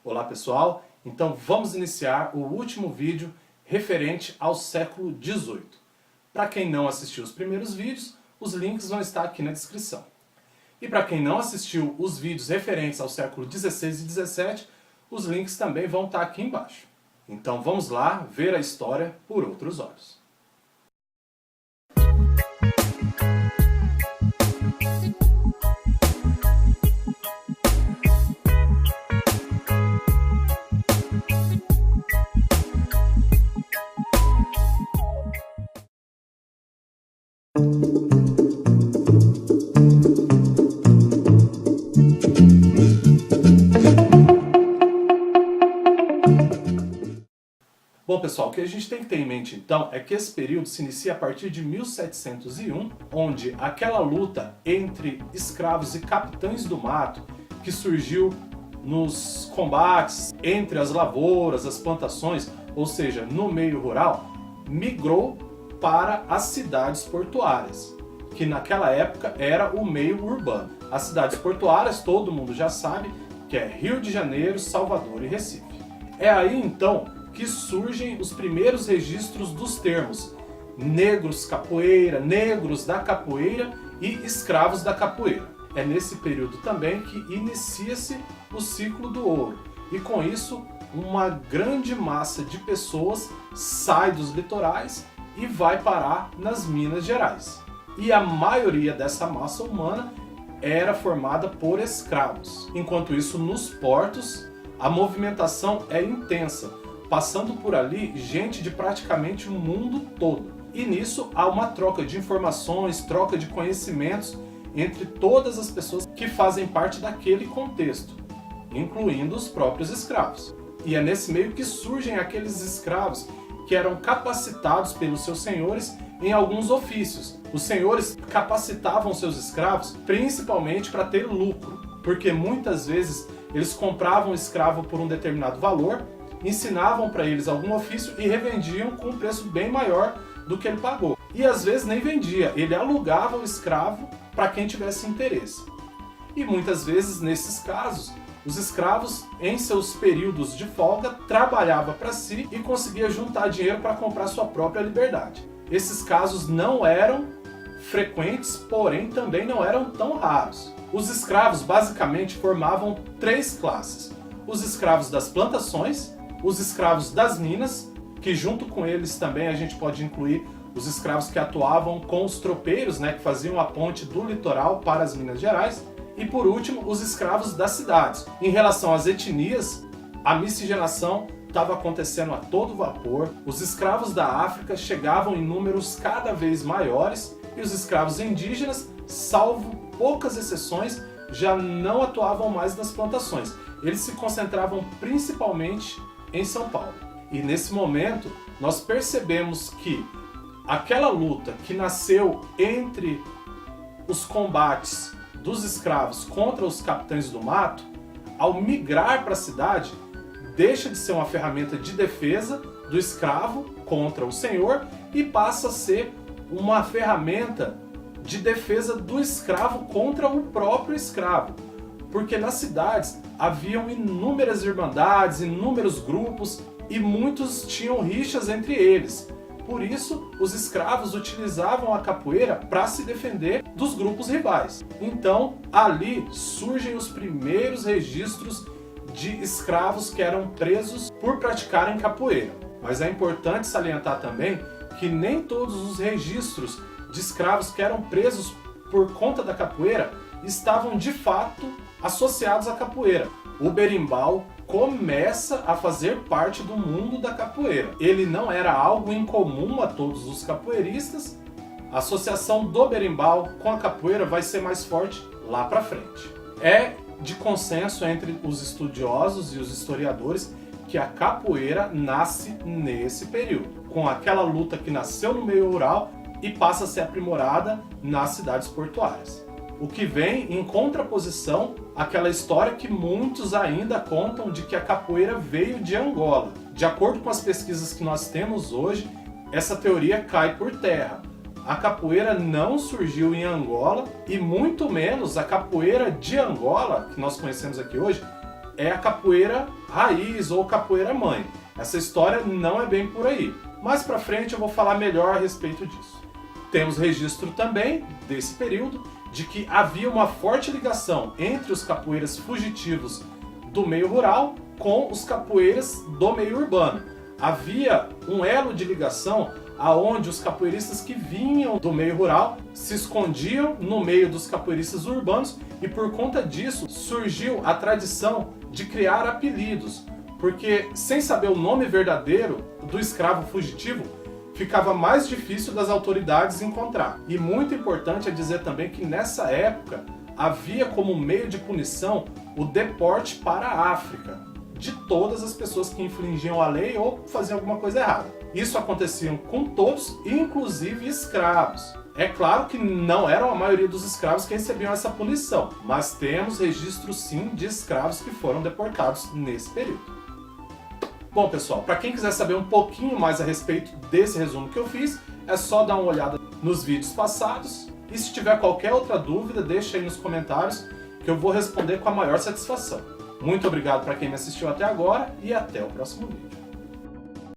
Olá pessoal, então vamos iniciar o último vídeo referente ao século XVIII. Para quem não assistiu os primeiros vídeos, os links vão estar aqui na descrição. E para quem não assistiu os vídeos referentes ao século XVI e XVII, os links também vão estar aqui embaixo. Então vamos lá ver a história por outros olhos. Bom pessoal, o que a gente tem que ter em mente então é que esse período se inicia a partir de 1701, onde aquela luta entre escravos e capitães do mato que surgiu nos combates entre as lavouras, as plantações, ou seja, no meio rural, migrou para as cidades portuárias, que naquela época era o meio urbano. As cidades portuárias, todo mundo já sabe, que é Rio de Janeiro, Salvador e Recife. É aí então que surgem os primeiros registros dos termos negros capoeira, negros da capoeira e escravos da capoeira. É nesse período também que inicia-se o ciclo do ouro. E com isso, uma grande massa de pessoas sai dos litorais e vai parar nas Minas Gerais. E a maioria dessa massa humana era formada por escravos. Enquanto isso, nos portos, a movimentação é intensa, passando por ali gente de praticamente o mundo todo. E nisso há uma troca de informações, troca de conhecimentos entre todas as pessoas que fazem parte daquele contexto, incluindo os próprios escravos. E é nesse meio que surgem aqueles escravos que eram capacitados pelos seus senhores em alguns ofícios. Os senhores capacitavam seus escravos principalmente para ter lucro, porque muitas vezes eles compravam o escravo por um determinado valor, ensinavam para eles algum ofício e revendiam com um preço bem maior do que ele pagou. E às vezes nem vendia, ele alugava o escravo para quem tivesse interesse. E muitas vezes, nesses casos, os escravos, em seus períodos de folga, trabalhavam para si e conseguia juntar dinheiro para comprar sua própria liberdade. Esses casos não eram frequentes, porém também não eram tão raros. Os escravos basicamente formavam três classes: os escravos das plantações, os escravos das minas, que junto com eles também a gente pode incluir os escravos que atuavam com os tropeiros, que faziam a ponte do litoral para as Minas Gerais, e por último os escravos das cidades. Em relação às etnias, a miscigenação estava acontecendo a todo vapor, os escravos da África chegavam em números cada vez maiores e os escravos indígenas, salvo poucas exceções, já não atuavam mais nas plantações. Eles se concentravam principalmente em São Paulo. E nesse momento nós percebemos que aquela luta que nasceu entre os combates dos escravos contra os capitães do mato, ao migrar para a cidade, deixa de ser uma ferramenta de defesa do escravo contra o senhor e passa a ser uma ferramenta de defesa do escravo contra o próprio escravo. Porque nas cidades haviam inúmeras irmandades, inúmeros grupos e muitos tinham rixas entre eles. Por isso, os escravos utilizavam a capoeira para se defender dos grupos rivais. Então, ali surgem os primeiros registros de escravos que eram presos por praticarem capoeira. Mas é importante salientar também que nem todos os registros de escravos que eram presos por conta da capoeira estavam de fato associados à capoeira. O berimbau começa a fazer parte do mundo da capoeira. Ele não era algo incomum a todos os capoeiristas. A associação do berimbau com a capoeira vai ser mais forte lá para frente. É de consenso entre os estudiosos e os historiadores que a capoeira nasce nesse período, com aquela luta que nasceu no meio rural e passa a ser aprimorada nas cidades portuárias. O que vem em contraposição àquela história que muitos ainda contam de que a capoeira veio de Angola. De acordo com as pesquisas que nós temos hoje, essa teoria cai por terra. A capoeira não surgiu em Angola e muito menos a capoeira de Angola, que nós conhecemos aqui hoje, é a capoeira raiz ou capoeira mãe. Essa história não é bem por aí. Mais pra frente eu vou falar melhor a respeito disso. Temos registro também, desse período, de que havia uma forte ligação entre os capoeiras fugitivos do meio rural com os capoeiras do meio urbano. Havia um elo de ligação aonde os capoeiristas que vinham do meio rural se escondiam no meio dos capoeiristas urbanos e por conta disso surgiu a tradição de criar apelidos, porque sem saber o nome verdadeiro do escravo fugitivo, ficava mais difícil das autoridades encontrar. E muito importante é dizer também que nessa época havia como meio de punição o deporte para a África de todas as pessoas que infringiam a lei ou faziam alguma coisa errada. Isso acontecia com todos, inclusive escravos. É claro que não eram a maioria dos escravos que recebiam essa punição, mas temos registros sim de escravos que foram deportados nesse período. Bom pessoal, para quem quiser saber um pouquinho mais a respeito desse resumo que eu fiz, é só dar uma olhada nos vídeos passados. E se tiver qualquer outra dúvida, deixa aí nos comentários que eu vou responder com a maior satisfação. Muito obrigado para quem me assistiu até agora e até o próximo vídeo.